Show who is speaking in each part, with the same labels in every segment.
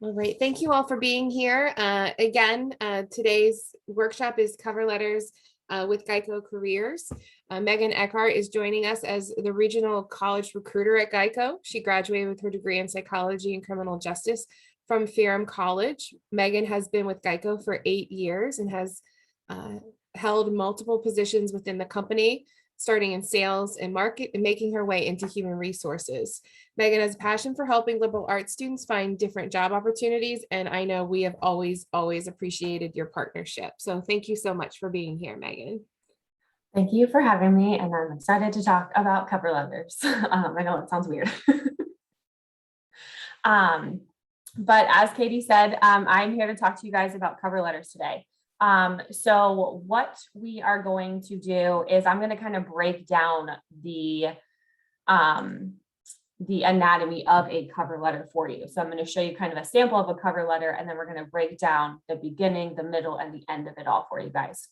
Speaker 1: All right, thank you all for being here. Again, today's workshop is cover letters with GEICO Careers. Megan Eckhart is joining us as the regional college recruiter at GEICO. She graduated with her degree in psychology and criminal justice from Ferrum College. Megan has been with GEICO for 8 years and has held multiple positions within the company, starting in sales and market and making her way into human resources. Megan has a passion for helping liberal arts students find different job opportunities, and I know we have always appreciated your partnership. So thank you so much for being here, Megan.
Speaker 2: Thank you for having me, and I'm excited to talk about cover letters. I know it sounds weird. But as Katie said, I'm here to talk to you guys about cover letters today. So what we are going to do is I'm going to kind of break down the anatomy of a cover letter for you. So I'm going to show you kind of a sample of a cover letter, and then we're going to break down the beginning, the middle, and the end of it all for you guys.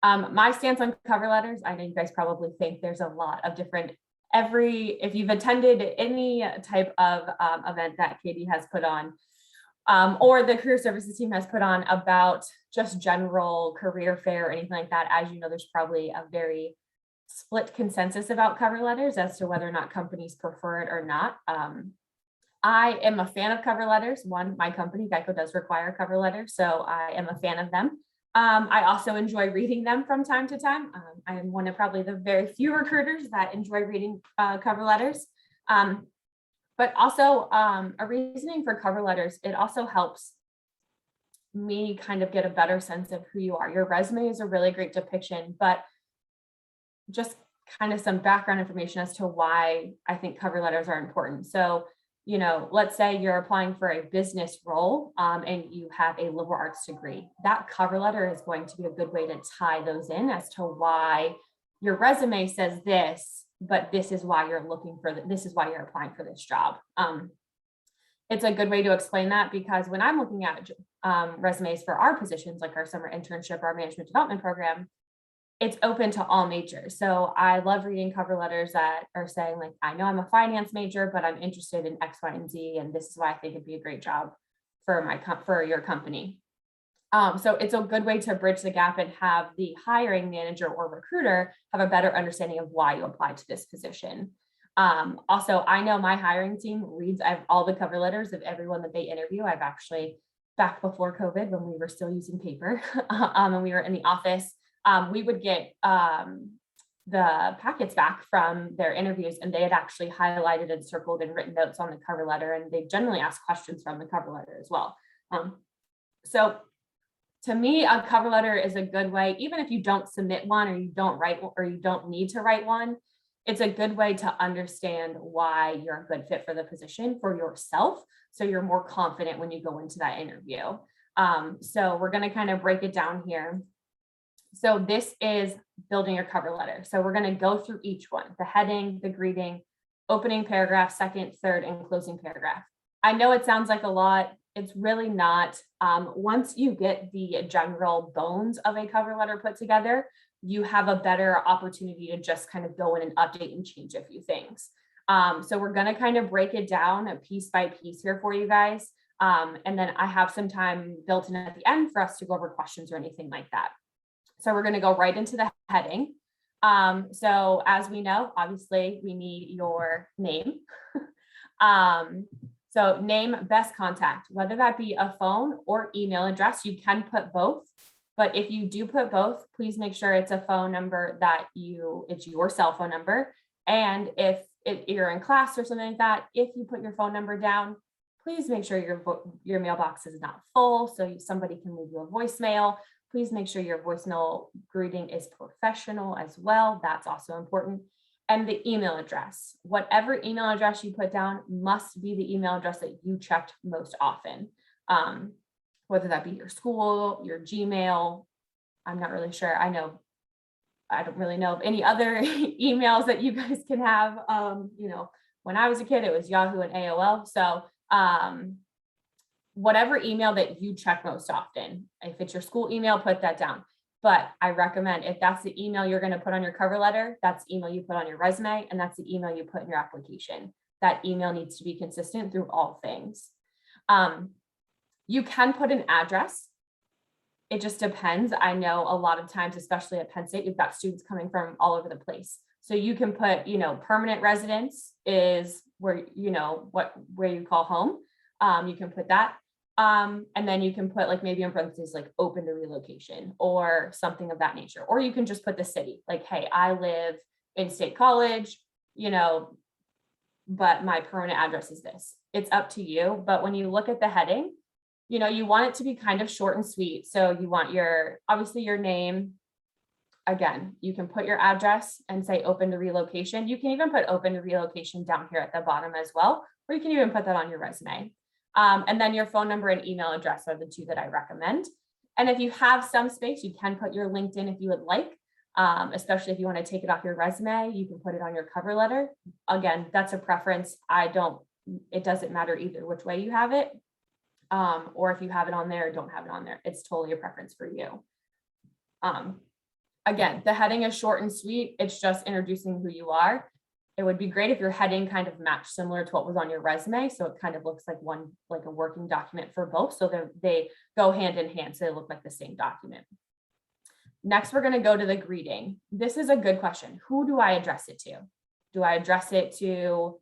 Speaker 2: My stance on cover letters, I know you guys probably think there's a lot of different, if you've attended any type of event that Katie has put on, or the career services team has put on about just general career fair or anything like that, as you know, there's probably a very split consensus about cover letters as to whether or not companies prefer it or not. I am a fan of cover letters. One, my company, GEICO, does require cover letters, so I am a fan of them. I also enjoy reading them from time to time. I am one of probably the very few recruiters that enjoy reading cover letters. But also a reasoning for cover letters, it also helps me kind of get a better sense of who you are. Your resume is a really great depiction, but just kind of some background information as to why I think cover letters are important. So, you know, let's say you're applying for a business role and you have a liberal arts degree. That cover letter is going to be a good way to tie those in as to why your resume says this, but this is why you're looking for this is why you're applying for this job. It's a good way to explain that, because when I'm looking at resumes for our positions, like our summer internship, our management development program, it's open to all majors. So I love reading cover letters that are saying, like, I know I'm a finance major, but I'm interested in X, Y, and Z, and this is why I think it'd be a great job for your company. So it's a good way to bridge the gap and have the hiring manager or recruiter have a better understanding of why you applied to this position. Also, I know my hiring team reads all the cover letters of everyone that they interview. I've actually, back before COVID, when we were still using paper and we were in the office, we would get the packets back from their interviews, and they had actually highlighted and circled and written notes on the cover letter, and they generally ask questions from the cover letter as well. So to me, a cover letter is a good way, even if you don't submit one or you don't write or you don't need to write one, it's a good way to understand why you're a good fit for the position for yourself, so you're more confident when you go into that interview. So we're going to kind of break it down here. So this is building your cover letter. So we're going to go through each one: the heading, the greeting, opening paragraph, second, third, and closing paragraph. I know it sounds like a lot. It's really not. Once you get the general bones of a cover letter put together, you have a better opportunity to just kind of go in and update and change a few things. So we're going to kind of break it down piece by piece here for you guys. And then I have some time built in at the end for us to go over questions or anything like that. So we're going to go right into the heading. So as we know, obviously we need your name. So name, best contact, whether that be a phone or email address. You can put both, but if you do put both, please make sure it's a phone number it's your cell phone number. And if you're in class or something like that, if you put your phone number down, please make sure your mailbox is not full, so somebody can leave you a voicemail. Please make sure your voicemail greeting is professional as well. That's also important. And the email address, whatever email address you put down must be the email address that you checked most often. Whether that be your school, your Gmail, I'm not really sure. I don't really know of any other emails that you guys can have. When I was a kid, it was Yahoo and AOL. So whatever email that you check most often, if it's your school email, put that down. But I recommend, if that's the email you're going to put on your cover letter, that's the email you put on your resume, and that's the email you put in your application. that email needs to be consistent through all things. You can put an address. It just depends. I know a lot of times, especially at Penn State, we've got students coming from all over the place. So you can put, permanent residence is where, where you call home. You can put that. And then you can put like maybe in parentheses, like open to relocation or something of that nature. Or you can just put the city, like, hey, I live in State College, but my permanent address is this. It's up to you. But when you look at the heading, you want it to be kind of short and sweet. So you want obviously your name. Again, you can put your address and say open to relocation. You can even put open to relocation down here at the bottom as well, or you can even put that on your resume. And then your phone number and email address are the two that I recommend. And if you have some space, you can put your LinkedIn if you would like, especially if you want to take it off your resume, you can put it on your cover letter. Again, that's a preference. It doesn't matter either which way you have it. Or if you have it on there or don't have it on there, it's totally a preference for you. Again, the heading is short and sweet. It's just introducing who you are. It would be great if your heading kind of matched similar to what was on your resume. So it kind of looks like like a working document for both. So they go hand in hand. So they look like the same document. Next, we're going to go to the greeting. This is a good question. Who do I address it to? Do I address it to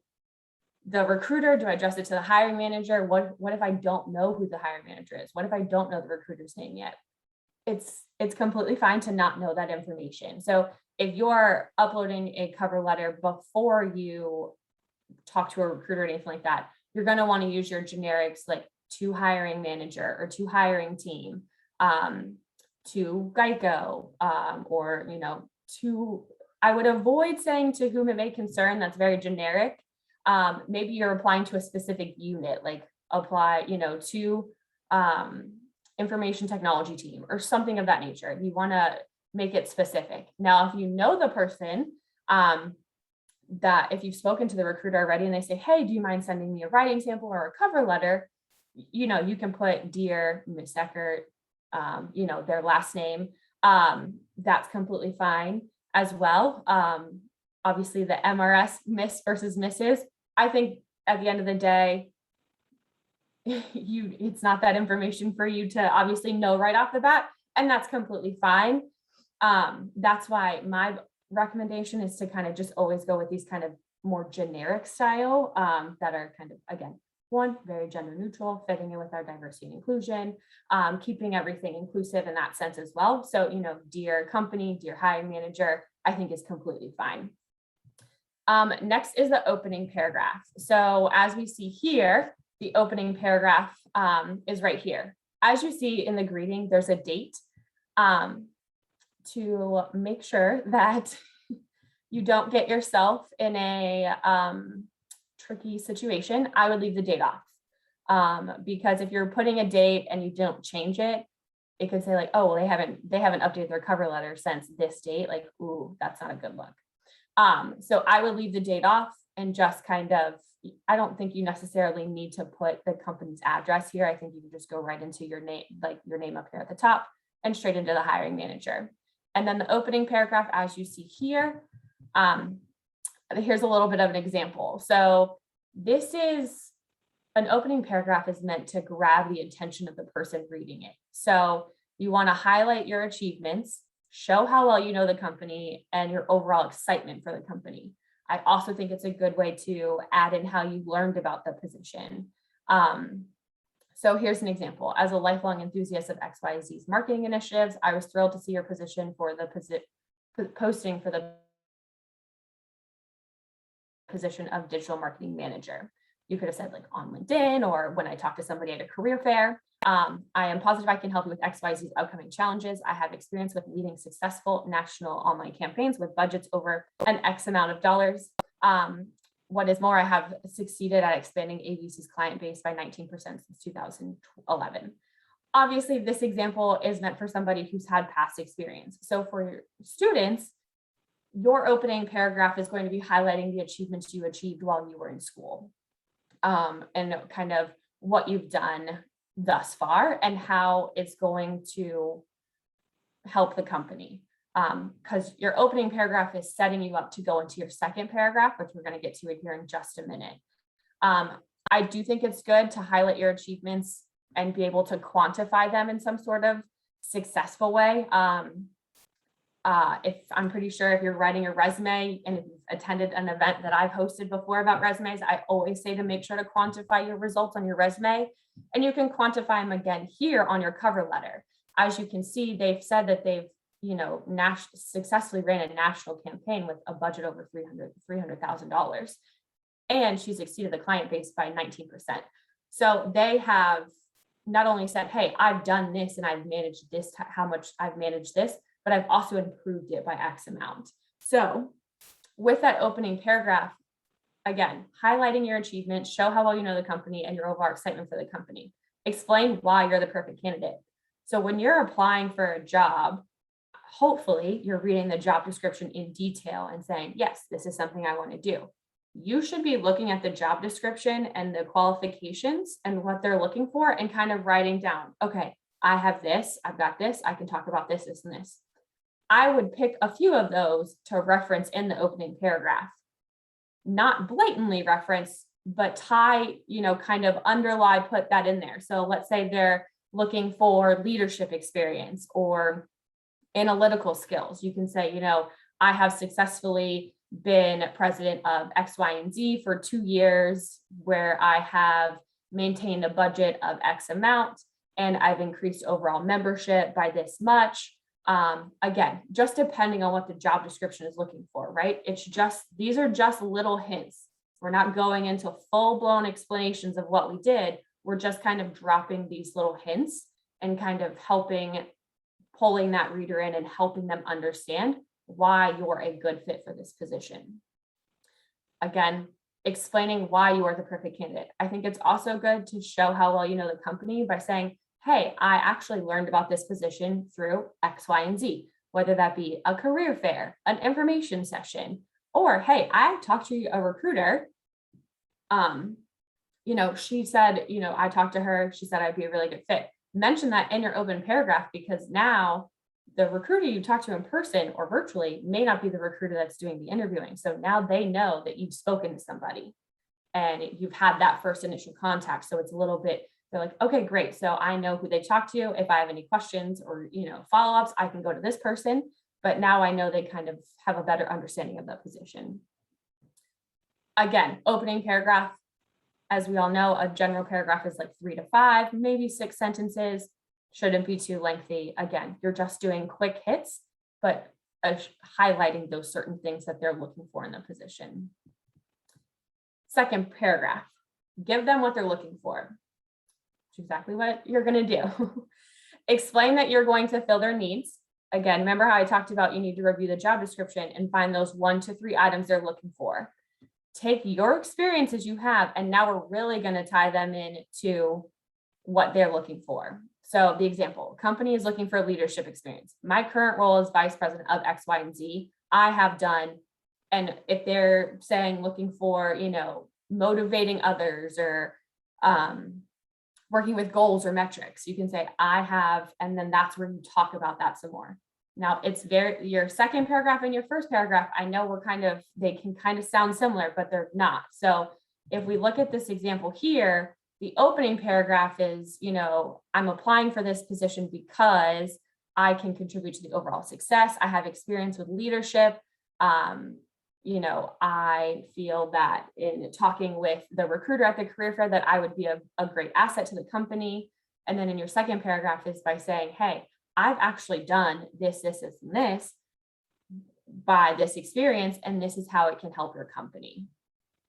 Speaker 2: the recruiter? Do I address it to the hiring manager? What if I don't know who the hiring manager is? What if I don't know the recruiter's name yet? It's completely fine to not know that information. So if you're uploading a cover letter before you talk to a recruiter or anything like that, you're going to want to use your generics like to hiring manager or to hiring team, to GEICO, or, I would avoid saying to whom it may concern. That's very generic. Maybe you're applying to a specific unit, like apply, to information technology team or something of that nature. You want to make it specific. Now, if you know the person, that if you've spoken to the recruiter already and they say, hey, do you mind sending me a writing sample or a cover letter? You can put dear Miss Eckert, their last name. That's completely fine as well. Obviously the MRS, Miss versus Mrs. I think at the end of the day, it's not that information for you to obviously know right off the bat, and that's completely fine. That's why my recommendation is to kind of just always go with these kind of more generic style, that are kind of, again, one, very gender neutral, fitting in with our diversity and inclusion, keeping everything inclusive in that sense as well. So, dear company, dear hiring manager, I think is completely fine. Next is the opening paragraph. So as we see here, the opening paragraph is right here. As you see in the greeting, there's a date, to make sure that you don't get yourself in a tricky situation. I would leave the date off, because if you're putting a date and you don't change it, it could say like, oh, well, they haven't updated their cover letter since this date. Like, ooh, that's not a good look. So I would leave the date off and just kind of, I don't think you necessarily need to put the company's address here. I think you can just go right into your name, like your name up here at the top and straight into the hiring manager. And then the opening paragraph, as you see here, here's a little bit of an example. So this is an opening paragraph is meant to grab the attention of the person reading it. So you want to highlight your achievements, show how well you know the company and your overall excitement for the company. I also think it's a good way to add in how you learned about the position. So here's an example. As a lifelong enthusiast of XYZ's marketing initiatives, I was thrilled to see your position for the posting for the position of digital marketing manager. You could have said like on LinkedIn or when I talked to somebody at a career fair. I am positive I can help you with XYZ's upcoming challenges. I have experience with leading successful national online campaigns with budgets over an X amount of dollars. What is more, I have succeeded at expanding ABC's client base by 19% since 2011. Obviously, this example is meant for somebody who's had past experience. So for your students, your opening paragraph is going to be highlighting the achievements you achieved while you were in school, and kind of what you've done thus far and how it's going to help the company. Because your opening paragraph is setting you up to go into your second paragraph, which we're going to get to it here in just a minute. I do think it's good to highlight your achievements and be able to quantify them in some sort of successful way. If I'm pretty sure if you're writing a resume and if you've attended an event that I've hosted before about resumes, I always say to make sure to quantify your results on your resume, and you can quantify them again here on your cover letter. As you can see, they've said that they've, successfully ran a national campaign with a budget over $300,000. And she's exceeded the client base by 19%. So they have not only said, hey, I've done this and I've managed this, how much I've managed this, but I've also improved it by X amount. So with that opening paragraph, again, highlighting your achievements, show how well you know the company and your overall excitement for the company. Explain why you're the perfect candidate. So when you're applying for a job, hopefully you're reading the job description in detail and saying, yes, this is something I want to do. You should be looking at the job description and the qualifications and what they're looking for and kind of writing down, okay, I have this, I've got this, I can talk about this, this, and this. I would pick a few of those to reference in the opening paragraph, not blatantly reference, but tie, kind of underlie, put that in there. So let's say they're looking for leadership experience or analytical skills. You can say, I have successfully been president of X, Y, and Z for 2 years, where I have maintained a budget of X amount and I've increased overall membership by this much. Again, just depending on what the job description is looking for, right? These are just little hints. We're not going into full-blown explanations of what we did. We're just kind of dropping these little hints and kind of pulling that reader in and helping them understand why you're a good fit for this position. Again, explaining why you are the perfect candidate. I think it's also good to show how well you know the company by saying, hey, I actually learned about this position through X, Y, and Z, whether that be a career fair, an information session, or hey, I talked to a recruiter. She said, I talked to her, she said I'd be a really good fit. Mention that in your open paragraph, because now the recruiter you talk to in person or virtually may not be the recruiter that's doing the interviewing. So now they know that you've spoken to somebody and you've had that first initial contact. So it's a little bit, they're like, okay, great. So I know who they talked to. If I have any questions or, follow-ups, I can go to this person. But now I know they kind of have a better understanding of the position. Again, opening paragraph, as we all know, a general paragraph is like 3 to 5, maybe 6 sentences. Shouldn't be too lengthy. Again, you're just doing quick hits, but highlighting those certain things that they're looking for in the position. Second paragraph, give them what they're looking for. Which is exactly what you're going to do. Explain that you're going to fill their needs. Again, remember how I talked about you need to review the job description and find those 1 to 3 items they're looking for. Take your experiences you have, and now we're really going to tie them into what they're looking for. So the example, company is looking for leadership experience. My current role is vice president of X, Y, and Z. I have done, and if they're saying looking for, motivating others or working with goals or metrics, you can say I have, and then that's where you talk about that some more. Now it's your second paragraph and your first paragraph, I know they can kind of sound similar, but they're not. So if we look at this example here, the opening paragraph is, I'm applying for this position because I can contribute to the overall success. I have experience with leadership. I feel that in talking with the recruiter at the career fair that I would be a great asset to the company. And then in your second paragraph is by saying, hey, I've actually done this, this, this, and this by this experience, and this is how it can help your company.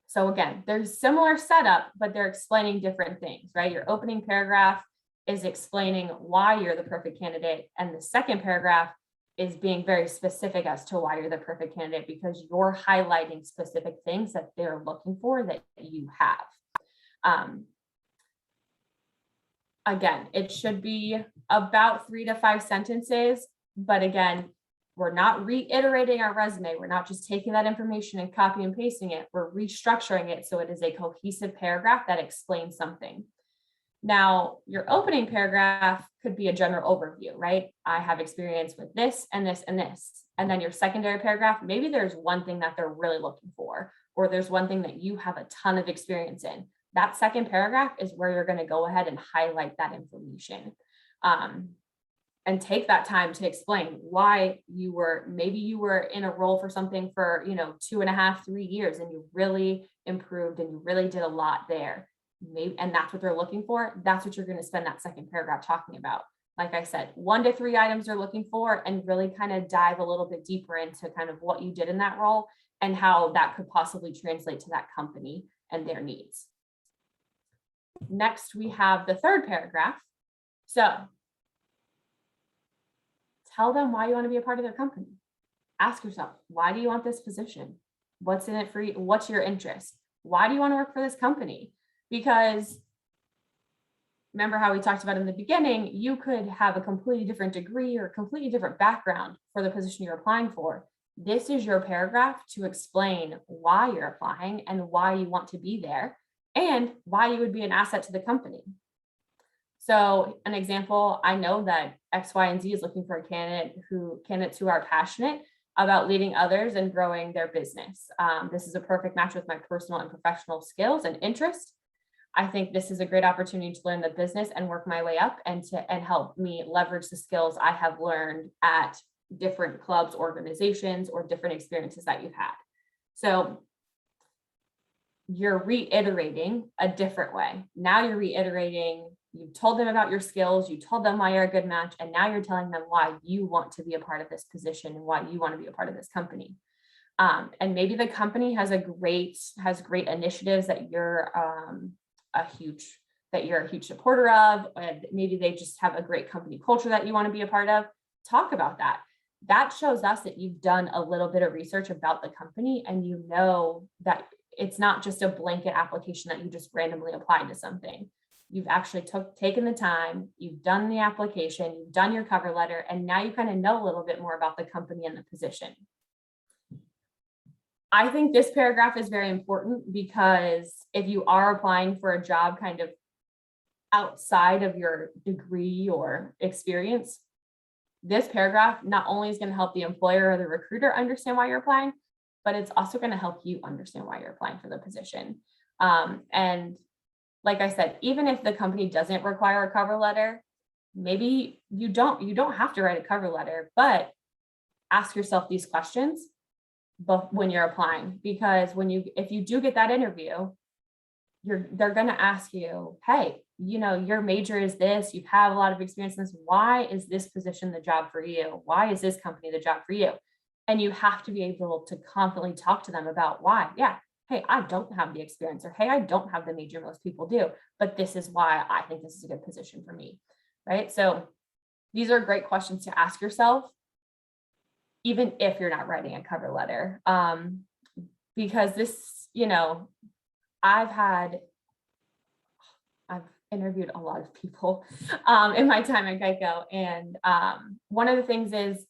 Speaker 2: So again, there's similar setup, but they're explaining different things, right? Your opening paragraph is explaining why you're the perfect candidate. And the second paragraph is being very specific as to why you're the perfect candidate, because you're highlighting specific things that they're looking for that you have. Again, it should be about 3 to 5 sentences, but again, we're not reiterating our resume. We're not just taking that information and copy and pasting it. We're restructuring it so it is a cohesive paragraph that explains something. Now, your opening paragraph could be a general overview, right? I have experience with this and this and this. And then your secondary paragraph, maybe there's one thing that they're really looking for, or there's one thing that you have a ton of experience in. That second paragraph is where you're going to go ahead and highlight that information. And take that time to explain why maybe you were in a role for something for, 2.5, 3 years, and you really improved and you really did a lot there. Maybe, and that's what they're looking for. That's what you're going to spend that second paragraph talking about. Like I said, 1 to 3 items they're looking for, and really kind of dive a little bit deeper into kind of what you did in that role and how that could possibly translate to that company and their needs. Next, we have the third paragraph. So tell them why you want to be a part of their company. Ask yourself, why do you want this position? What's in it for you? What's your interest? Why do you want to work for this company? Because remember how we talked about in the beginning, you could have a completely different degree or a completely different background for the position you're applying for. This is your paragraph to explain why you're applying and why you want to be there and why you would be an asset to the company. So an example, I know that X, Y, and Z is looking for candidates who are passionate about leading others and growing their business. This is a perfect match with my personal and professional skills and interests. I think this is a great opportunity to learn the business and work my way up and help me leverage the skills I have learned at different clubs, organizations, or different experiences that you've had. So you're reiterating a different way. Now you're reiterating, you told them about your skills, you told them why you're a good match, and now you're telling them why you want to be a part of this position and why you want to be a part of this company. And maybe the company has great initiatives that you're a huge supporter of, and maybe they just have a great company culture that you want to be a part of. Talk about that. That shows us that you've done a little bit of research about the company, and you know that it's not just a blanket application that you just randomly applied to something. You've actually taken the time, you've done the application, you've done your cover letter, and now you kind of know a little bit more about the company and the position. I think this paragraph is very important because if you are applying for a job kind of outside of your degree or experience, this paragraph not only is going to help the employer or the recruiter understand why you're applying, but it's also going to help you understand why you're applying for the position. And like I said, even if the company doesn't require a cover letter, maybe you don't have to write a cover letter, but ask yourself these questions when you're applying, because if you do get that interview, they're going to ask you, hey, your major is this, you have a lot of experience in this. Why is this position the job for you? Why is this company the job for you? And you have to be able to confidently talk to them about why. Yeah. Hey, I don't have the experience, or hey, I don't have the major most people do, but this is why I think this is a good position for me. Right. So these are great questions to ask yourself, even if you're not writing a cover letter. Because this, I've interviewed a lot of people in my time at GEICO. And one of the things is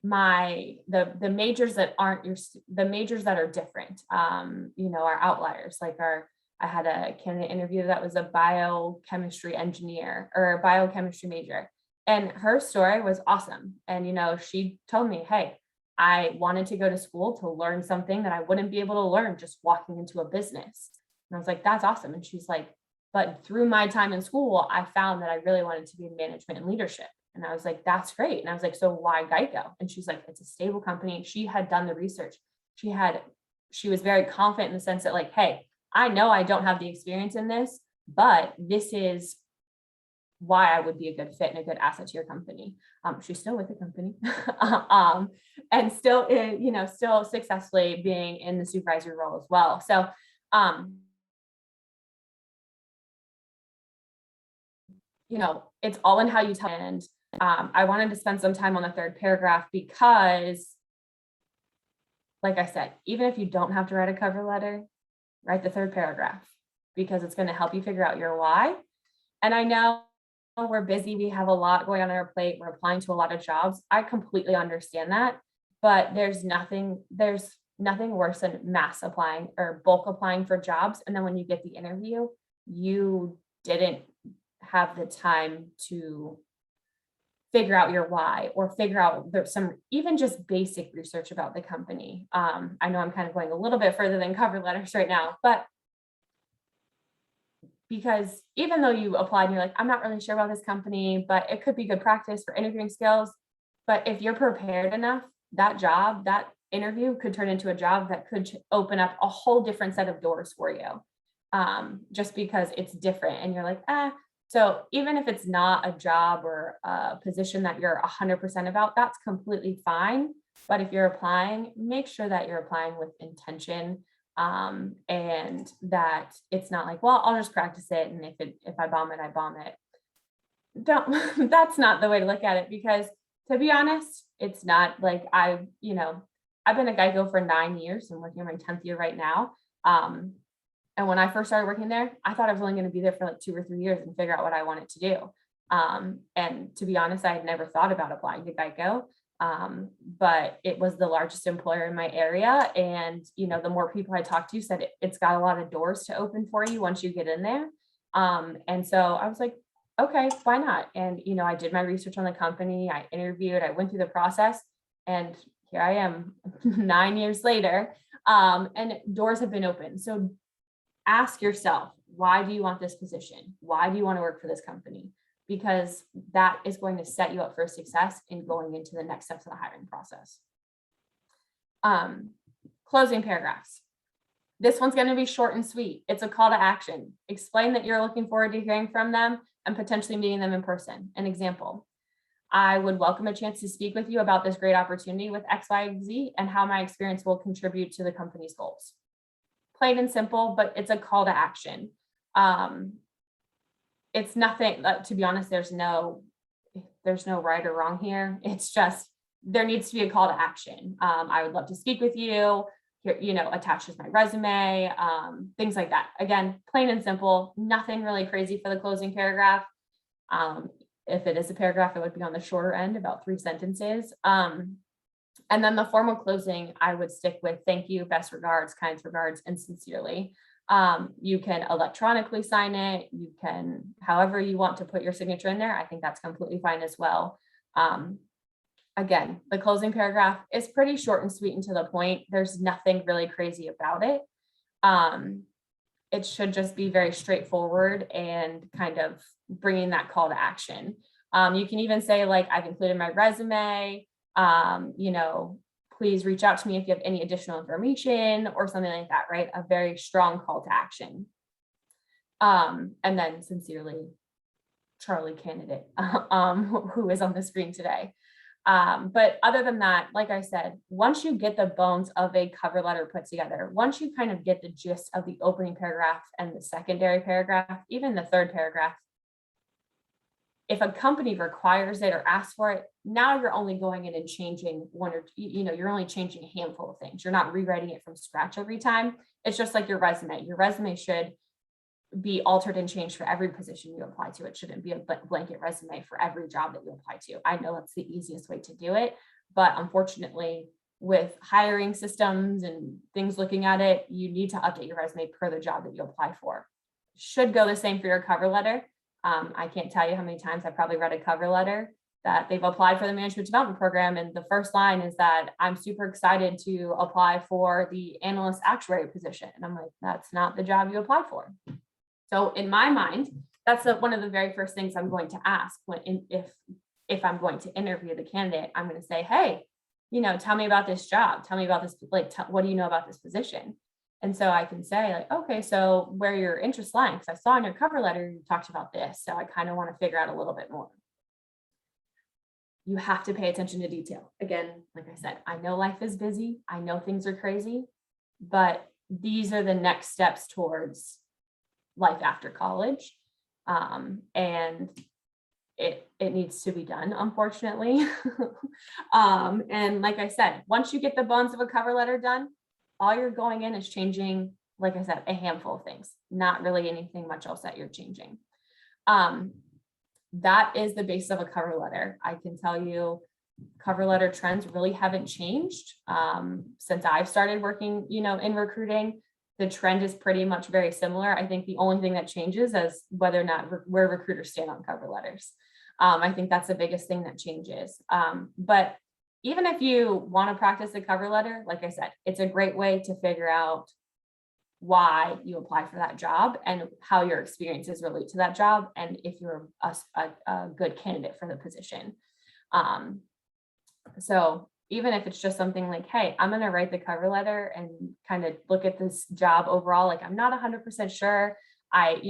Speaker 2: the majors that aren't the majors that are different, are outliers. Like I had a candidate interview that was a biochemistry engineer or a biochemistry major, and her story was awesome. And, she told me, hey, I wanted to go to school to learn something that I wouldn't be able to learn just walking into a business. And I was like, that's awesome. And she's like, but through my time in school, I found that I really wanted to be in management and leadership. And I was like, that's great. And I was like, so why GEICO? And she's like, it's a stable company. She had done the research. She was very confident in the sense that, like, hey, I know I don't have the experience in this, but this is why I would be a good fit and a good asset to your company. She's still with the company and still, still successfully being in the supervisory role as well. So, it's all in how you tell. And I wanted to spend some time on the third paragraph because, like I said, even if you don't have to write a cover letter, write the third paragraph, because it's going to help you figure out your why. And I know we're busy, we have a lot going on our plate, we're applying to a lot of jobs. I completely understand that, but there's nothing worse than mass applying or bulk applying for jobs. And then when you get the interview, you didn't have the time to figure out your why, or figure out there's some even just basic research about the company. I know I'm kind of going a little bit further than cover letters right now, but because even though you applied and you're like, I'm not really sure about this company, but it could be good practice for interviewing skills. But if you're prepared enough, that job, that interview could turn into a job that could open up a whole different set of doors for you. Just because it's different and you're like, so even if it's not a job or a position that you're 100% about, that's completely fine. But if you're applying, make sure that you're applying with intention, and that it's not like, well, I'll just practice it, and if I bomb it, I bomb it. That's not the way to look at it, because to be honest, it's not like I've been at GEICO for 9 years and working on my 10th year right now. And when I first started working there, I thought I was only going to be there for like 2 or 3 years and figure out what I wanted to do. And to be honest, I had never thought about applying to GEICO. But it was the largest employer in my area. And, the more people I talked to said it's got a lot of doors to open for you once you get in there. And so I was like, okay, why not? And, I did my research on the company, I interviewed, I went through the process, and here I am 9 years later, and doors have been open. So ask yourself, why do you want this position? Why do you want to work for this company? Because that is going to set you up for success in going into the next steps of the hiring process. Closing paragraphs. This one's going to be short and sweet. It's a call to action. Explain that you're looking forward to hearing from them and potentially meeting them in person. An example, I would welcome a chance to speak with you about this great opportunity with X, Y, Z and how my experience will contribute to the company's goals. Plain and simple, but it's a call to action. It's nothing, to be honest, there's no right or wrong here. It's just, there needs to be a call to action. I would love to speak with you, here, attached with my resume, things like that. Again, plain and simple, nothing really crazy for the closing paragraph. If it is a paragraph, it would be on the shorter end, about 3 sentences. And then the formal closing, I would stick with thank you, best regards, kind regards, and sincerely. You can electronically sign it. You can, however you want to put your signature in there. I think that's completely fine as well. Again, the closing paragraph is pretty short and sweet and to the point. There's nothing really crazy about it. It should just be very straightforward and kind of bringing that call to action. You can even say, like, I've included my resume, please reach out to me if you have any additional information or something like that, right? A very strong call to action. And then sincerely, Charlie candidate, who is on the screen today. But other than that, like I said, once you get the bones of a cover letter put together, once you kind of get the gist of the opening paragraph and the secondary paragraph, even the third paragraph, if a company requires it or asks for it, now you're only going in and changing one or, you're only changing a handful of things. You're not rewriting it from scratch every time. It's just like your resume. Your resume should be altered and changed for every position you apply to. It shouldn't be a blanket resume for every job that you apply to. I know that's the easiest way to do it, but unfortunately, with hiring systems and things looking at it, you need to update your resume per the job that you apply for. Should go the same for your cover letter. I can't tell you how many times I've probably read a cover letter that they've applied for the management development program. And the first line is that I'm super excited to apply for the analyst actuary position. And I'm like, that's not the job you applied for. So in my mind, that's one of the very first things I'm going to ask if I'm going to interview the candidate. I'm going to say, hey, tell me about this job. Tell me about this, what do you know about this position? And so I can say, like, okay, so where your interest lies, because I saw in your cover letter, you talked about this. So I kind of want to figure out a little bit more. You have to pay attention to detail. Again, like I said, I know life is busy. I know things are crazy, but these are the next steps towards life after college. And it needs to be done, unfortunately. And like I said, once you get the bones of a cover letter done, all you're going in is changing, like I said, a handful of things, not really anything much else that you're changing. That is the basis of a cover letter. I can tell you cover letter trends really haven't changed since I've started working, in recruiting. The trend is pretty much very similar. I think the only thing that changes is whether or not where recruiters stand on cover letters. I think that's the biggest thing that changes. But even if you want to practice a cover letter, like I said, it's a great way to figure out why you apply for that job and how your experiences relate to that job, and if you're a good candidate for the position. So even if it's just something like, hey, I'm going to write the cover letter and kind of look at this job overall, like I'm not 100% sure. I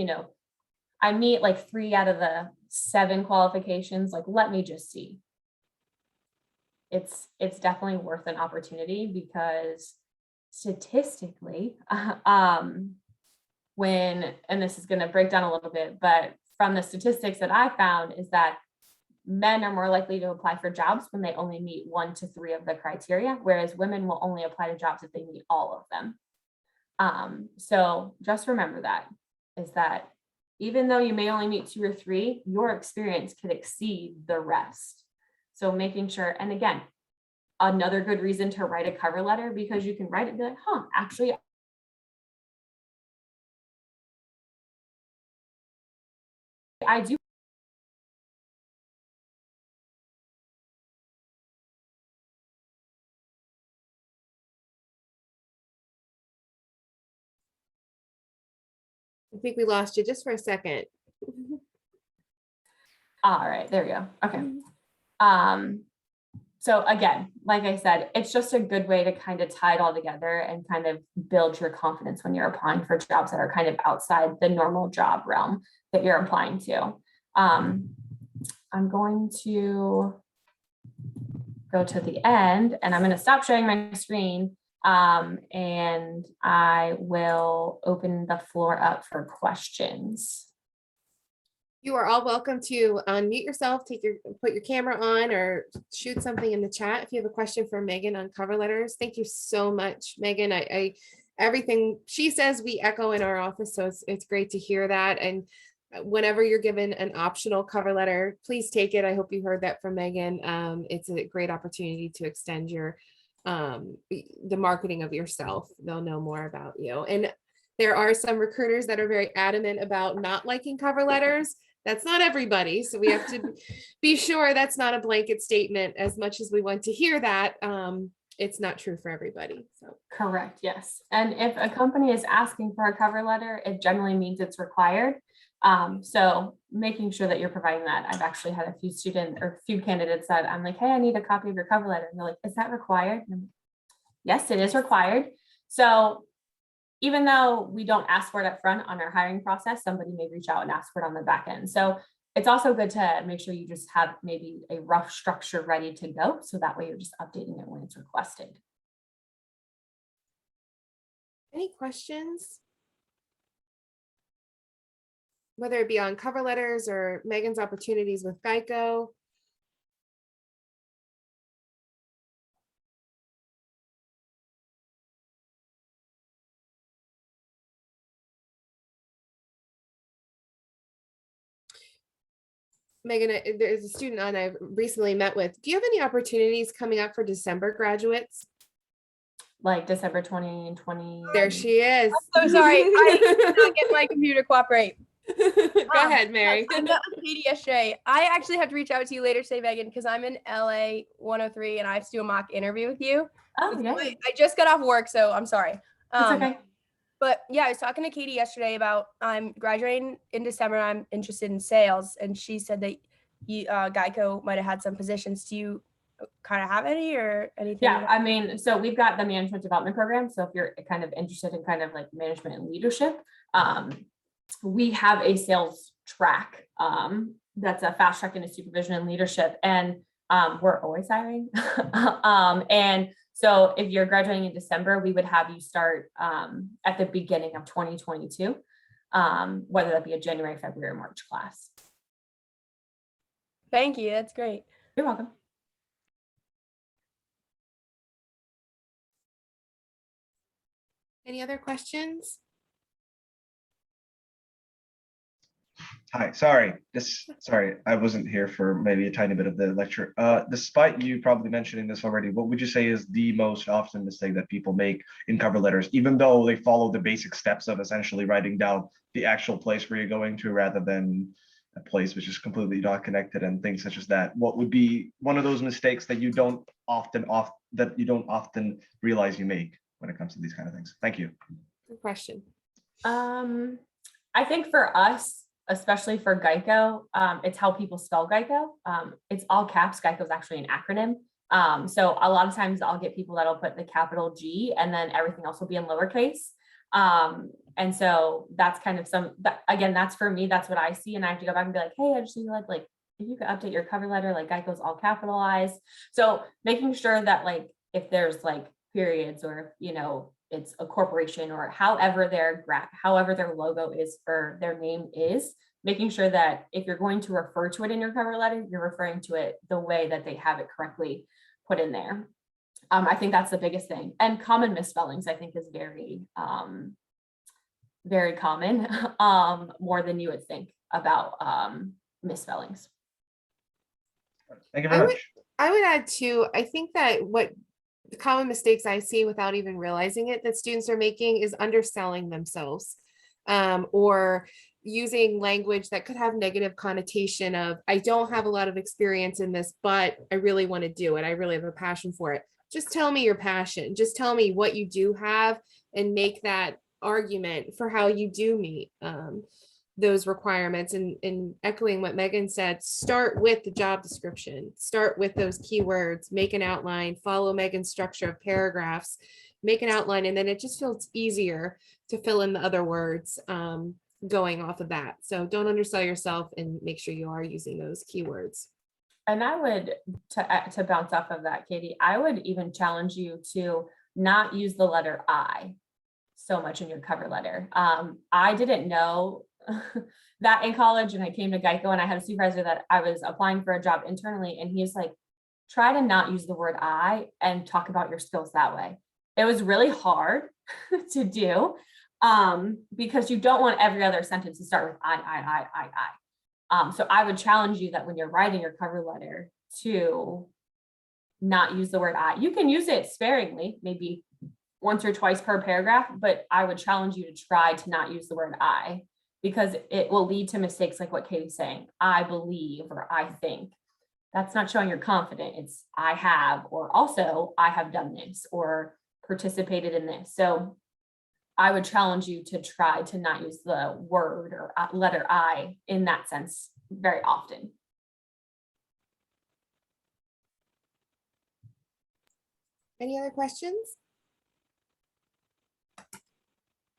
Speaker 2: meet like 3 out of the 7 qualifications. Like, let me just see. It's definitely worth an opportunity, because statistically, and this is going to break down a little bit, but from the statistics that I found is that men are more likely to apply for jobs when they only meet 1 to 3 of the criteria, whereas women will only apply to jobs if they meet all of them. So just remember that even though you may only meet 2 or 3, your experience could exceed the rest. So making sure, and again, another good reason to write a cover letter, because you can write it and be like, actually, I do.
Speaker 1: I think we lost you just for a second.
Speaker 2: All right, there we go. Okay. So again, like I said, it's just a good way to kind of tie it all together and kind of build your confidence when you're applying for jobs that are kind of outside the normal job realm that you're applying to. I'm going to go to the end, and I'm going to stop sharing my screen, and I will open the floor up for questions.
Speaker 1: You are all welcome to unmute yourself, put your camera on, or shoot something in the chat if you have a question for Megan on cover letters. Thank you so much, Megan. I everything she says we echo in our office, so it's great to hear that. And whenever you're given an optional cover letter, please take it. I hope you heard that from Megan. It's a great opportunity to extend your the marketing of yourself. They'll know more about you. And there are some recruiters that are very adamant about not liking cover letters. That's not everybody. So we have to be sure that's not a blanket statement. As much as we want to hear that, it's not true for everybody. So
Speaker 2: correct. Yes. And if a company is asking for a cover letter, it generally means it's required. So making sure that you're providing that. I've actually had a few candidates that I'm like, hey, I need a copy of your cover letter. And they're like, is that required? And I'm like, yes, it is required. So even though we don't ask for it up front on our hiring process, somebody may reach out and ask for it on the back end. So it's also good to make sure you just have maybe a rough structure ready to go. So that way you're just updating it when it's requested.
Speaker 1: any questions? Whether it be on cover letters or Megan's opportunities with GEICO. Megan, there's a student on I've recently met with. Do you have any opportunities coming up for December graduates?
Speaker 2: Like December 2020.
Speaker 1: There she is.
Speaker 3: I'm so sorry. I did not get my computer to cooperate.
Speaker 1: Go ahead, Mary.
Speaker 3: I met with Katie yesterday. I actually have to reach out to you later today, Megan, because I'm in LA 103 and I have to do a mock interview with you.
Speaker 2: Oh, yeah.
Speaker 3: I just got off work, so I'm sorry.
Speaker 2: It's okay.
Speaker 3: But yeah, I was talking to Katie yesterday about I'm graduating in December. And I'm interested in sales, and she said that GEICO might have had some positions. Do you kind of have any or anything?
Speaker 2: Yeah, I mean, so we've got the management development program. So if you're kind of interested in kind of like management and leadership, we have a sales track that's a fast track into supervision and leadership, and we're always hiring. And so if you're graduating in December, we would have you start at the beginning of 2022, whether that be a January, February, or March class.
Speaker 3: Thank you. That's great.
Speaker 2: You're welcome.
Speaker 1: Any other questions?
Speaker 4: Hi, sorry, I wasn't here for maybe a tiny bit of the lecture. Despite you probably mentioning this already, what would you say is the most often mistake that people make in cover letters, even though they follow the basic steps of essentially writing down the actual place where you're going to rather than a place which is completely not connected and things such as that, what would be one of those mistakes that you don't often realize you make when it comes to these kind of things? Thank you.
Speaker 1: Good question.
Speaker 2: I think for us, especially for GEICO, it's how people spell GEICO. It's all caps. GEICO is actually an acronym. So a lot of times I'll get people that'll put the capital G and then everything else will be in lowercase. And so that's kind of again, that's for me, that's what I see. And I have to go back and be like, hey, I just need to like, if you could update your cover letter, like GEICO's all capitalized. So making sure that like, if there's like periods or, you know, it's a corporation or however their logo is for their name is, making sure that if you're going to refer to it in your cover letter, you're referring to it the way that they have it correctly put in there. I think that's the biggest thing. And common misspellings, I think, is very, very common, more than you would think about misspellings.
Speaker 4: Thank you very much.
Speaker 1: I would add too, I think that what the common mistakes I see without even realizing it that students are making is underselling themselves, or using language that could have negative connotation of, I don't have a lot of experience in this, but I really want to do it. I really have a passion for it. Just tell me your passion. Just tell me what you do have and make that argument for how you do meet those requirements. And echoing what Megan said, start with the job description, start with those keywords, make an outline, follow Megan's structure of paragraphs, make an outline, and then it just feels easier to fill in the other words going off of that. So don't undersell yourself and make sure you are using those keywords.
Speaker 2: And I would, to bounce off of that, Katie, I would even challenge you to not use the letter I so much in your cover letter. I didn't know that in college, and I came to GEICO and I had a supervisor that I was applying for a job internally, and he's like, try to not use the word I and talk about your skills that way. It was really hard to do because you don't want every other sentence to start with I. So I would challenge you that when you're writing your cover letter to not use the word I. You can use it sparingly, maybe once or twice per paragraph, but I would challenge you to try to not use the word I, because it will lead to mistakes like what Katie's saying. I believe, or I think. That's not showing you're confident. It's I have, or also I have done this or participated in this. So I would challenge you to try to not use the word or letter I in that sense very often.
Speaker 1: Any other questions?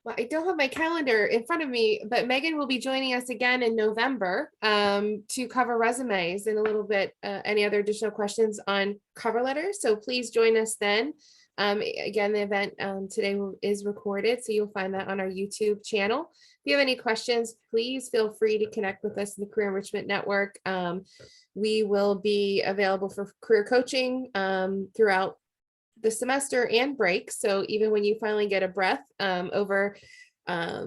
Speaker 1: Well, I don't have my calendar in front of me, but Megan will be joining us again in November to cover resumes and a little bit, any other additional questions on cover letters. So please join us then. Again, the event today is recorded, so you'll find that on our YouTube channel. If you have any questions, please feel free to connect with us in the Career Enrichment Network. We will be available for career coaching throughout the semester and break. So even when you finally get a breath over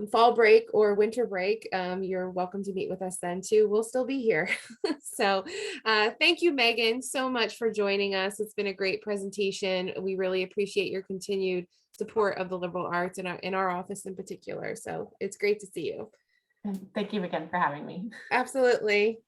Speaker 1: fall break or winter break, you're welcome to meet with us then too. We'll still be here. So thank you, Megan, so much for joining us. It's been a great presentation. We really appreciate your continued support of the liberal arts in our office in particular. So it's great to see you.
Speaker 2: Thank you again for having me.
Speaker 1: Absolutely.